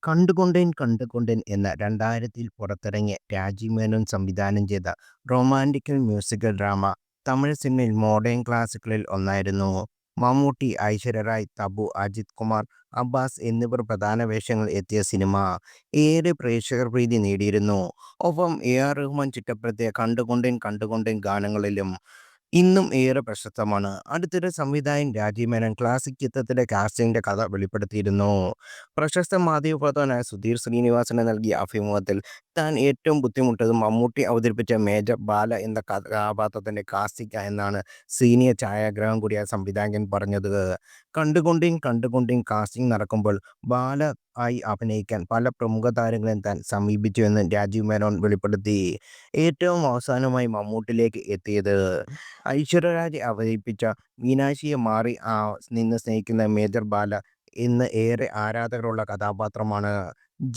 കണ്ടുകൊണ്ടേൻ എന്ന 2000-ൽ പുറത്തിറങ്ങിയ രാജീവ് മേനോൻ സംവിധാനം ചെയ്ത റൊമാന്റിക്കൽ മ്യൂസിക്കൽ ഡ്രാമ തമിഴ് സിനിമയിൽ മോഡേൺ ക്ലാസിക്കുകളിൽ ഒന്നായിരുന്നു. മമ്മൂട്ടി, ഐശ്വര്യ റായ്, തബു, അജിത് കുമാർ, അബ്ബാസ് എന്നിവർ പ്രധാന വേഷങ്ങളിൽ എത്തിയ സിനിമ ഏറെ പ്രേക്ഷകർ പ്രീതി നേടിയിരുന്നു. ഒപ്പം AR റഹ്മാൻ ചിട്ടപ്പെടുത്തിയ കണ്ടുകൊണ്ടേൻ ഗാനങ്ങളിലും ഇന്നും ഏറെ പ്രശസ്തമാണ്. അടുത്തിടെ സംവിധായകൻ രാജീവ് മേനോൻ ക്ലാസിക് ചിത്രത്തിലെ കാസ്റ്റിംഗിന്റെ കഥ വെളിപ്പെടുത്തിയിരുന്നു. പ്രശസ്ത മാധ്യമപ്രവർത്തകനായ സുധീർ ശ്രീനിവാസന് നൽകിയ അഭിമുഖത്തിൽ താൻ ഏറ്റവും ബുദ്ധിമുട്ടത് മമ്മൂട്ടി അവതരിപ്പിച്ച മേജർ ബാല എന്ന കഥാപാത്രത്തിന്റെ കാസ്റ്റിംഗ് എന്നാണ് സീനിയർ ഛായാഗ്രാഹകൻ കൂടിയായ സംവിധായകൻ പറഞ്ഞത്. കണ്ടുകൊണ്ടേൻ കാസ്റ്റിംഗ് നടക്കുമ്പോൾ ബാല ആയി അഭിനയിക്കാൻ പല പ്രമുഖ താരങ്ങളെയും താൻ സമീപിച്ചുവെന്ന് രാജീവ് മേനോൻ വെളിപ്പെടുത്തി. ഏറ്റവും അവസാനമായി മമ്മൂട്ടിയിലേക്ക് എത്തിയത് ഐശ്വര്യ രാജ് അവതരിപ്പിച്ച മീനാക്ഷിയെ മാറി നിന്ന് സ്നേഹിക്കുന്ന മേജർ ബാല ഇന്ന് ഏറെ ആരാധകരുള്ള കഥാപാത്രമാണ്.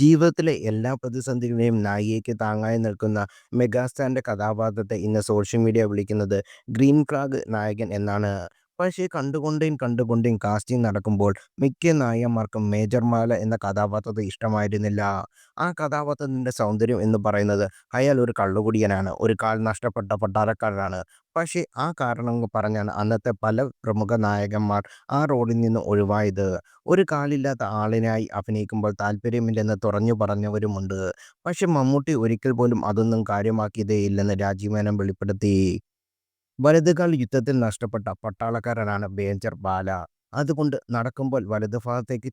ജീവിതത്തിലെ എല്ലാ പ്രതിസന്ധികളെയും നായികയ്ക്ക് താങ്ങായി നിൽക്കുന്ന മെഗാസ്റ്റാറിന്റെ കഥാപാത്രത്തെ ഇന്ന് സോഷ്യൽ മീഡിയ വിളിക്കുന്നത് ഗ്രീൻ ഫ്ലാഗ് നായകൻ എന്നാണ്. പക്ഷേ കണ്ടുകൊണ്ടേൻ കാസ്റ്റിംഗ് നടക്കുമ്പോൾ മിക്ക നായകന്മാർക്കും മേജർ ബാല എന്ന കഥാപാത്രത്തെ ഇഷ്ടമായിരുന്നില്ല. ആ കഥാപാത്രത്തിന്റെ സൗന്ദര്യം എന്ന് പറയുന്നത് അയാൾ ഒരു കള്ളുകുടിയനാണ്, ഒരു കാൽ നഷ്ടപ്പെട്ട പട്ടാളക്കാരനാണ്. പക്ഷേ ആ കാരണങ്ങൾ പറഞ്ഞാണ് അന്നത്തെ പല പ്രമുഖ നായകന്മാർ ആ റോളിൽ നിന്ന് ഒഴിവായത്. ഒരു കാലില്ലാത്ത ആളിനായി അഭിനയിക്കുമ്പോൾ താല്പര്യമില്ലെന്ന് തുറന്നു പറഞ്ഞവരുമുണ്ട്. പക്ഷേ മമ്മൂട്ടി ഒരിക്കൽ പോലും അതൊന്നും കാര്യമാക്കിയതേയില്ലെന്ന് രാജീവ് മേനോൻ വെളിപ്പെടുത്തി. വലതുകാൽ യുദ്ധത്തിൽ നഷ്ടപ്പെട്ട പട്ടാളക്കാരനാണ് മേജർ ബാല. അതുകൊണ്ട് നടക്കുമ്പോൾ വലതുഭാഗത്തേക്ക്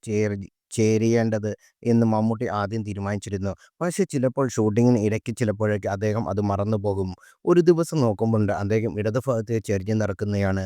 ചേരിയേണ്ടത് എന്ന് മമ്മൂട്ടി ആദ്യം തീരുമാനിച്ചിരുന്നു. പക്ഷേ ചിലപ്പോൾ ഷൂട്ടിങ്ങിന് ഇടയ്ക്ക് ചിലപ്പോഴൊക്കെ അദ്ദേഹം അത് മറന്നുപോകും. ഒരു ദിവസം നോക്കുമ്പോഴുണ്ട് അദ്ദേഹം ഇടതുഭാഗത്തേക്ക് ചെരിഞ്ഞ് നടക്കുന്നതാണ്.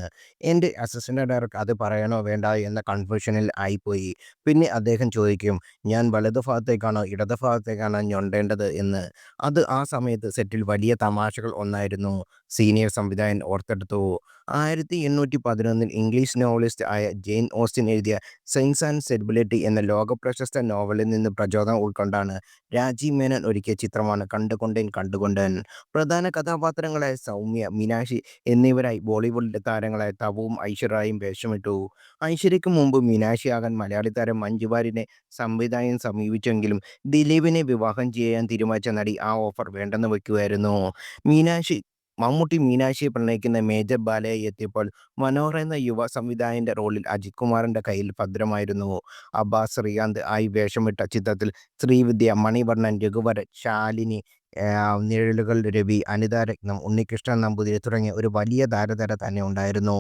എൻ്റെ അസിസ്റ്റന്റ് ഡയറക്ടർ അത് പറയണോ വേണ്ടായോ എന്ന കൺഫ്യൂഷനിൽ ആയിപ്പോയി. പിന്നെ അദ്ദേഹം ചോദിക്കും, ഞാൻ വലതുഭാഗത്തേക്കാണോ ഇടതുഭാഗത്തേക്കാണോ ഞൊണ്ടേണ്ടത് എന്ന്. അത് ആ സമയത്ത് സെറ്റിൽ വലിയ തമാശകൾ ഒന്നായിരുന്നു, സീനിയർ സംവിധായകൻ ഓർത്തെടുത്തു. 1811 ഇംഗ്ലീഷ് നോവലിസ്റ്റ് ആയ ജെയിൻ ഓസ്റ്റൻ എഴുതിയ സെൻസ് ആൻഡ് സെൻസിബിലിറ്റി എന്ന ലോകപ്രശസ്ത നോവലിൽ നിന്ന് പ്രചോദനം ഉൾക്കൊണ്ടാണ് രാജീവ് മേനോൻ ഒരുക്കിയ ചിത്രമാണ് കണ്ടുകൊണ്ടേൻ. പ്രധാന കഥാപാത്രങ്ങളായ സൗമ്യ, മീനാക്ഷി എന്നിവരായി ബോളിവുഡ് താരങ്ങളായ തബുവും ഐശ്വര്യ റായും വേഷമിട്ടു. ഐശ്വര്യയ്ക്ക് മുമ്പ് മീനാക്ഷിയാകാൻ മലയാളി താരം മഞ്ജു വാര്യരെ സംവിധായകൻ സമീപിച്ചെങ്കിലും ദിലീപിനെ വിവാഹം ചെയ്യാൻ തീരുമാനിച്ച നടി ആ ഓഫർ വേണ്ടെന്ന് വയ്ക്കുകയായിരുന്നു. മമ്മൂട്ടി മീനാക്ഷിയെ പ്രണയിക്കുന്ന മേജർ ബാലയായി എത്തിയപ്പോൾ മനോഹർ എന്ന യുവ സംവിധായകന്റെ റോളിൽ അജിത് കുമാറിന്റെ കയ്യിൽ ഭദ്രമായിരുന്നു. അബ്ബാസ്, ശ്രീകാന്ത് ആയി വേഷമിട്ട ചിത്രത്തിൽ ശ്രീവിദ്യ, മണിവർണ്ണൻ, രഘുവരൻ, ശാലിനി, നിഴലുകൾ രവി, അനിതാ രത്നം, ഉണ്ണികൃഷ്ണൻ നമ്പൂതിരി തുടങ്ങിയ ഒരു വലിയ താരനിര തന്നെ ഉണ്ടായിരുന്നു.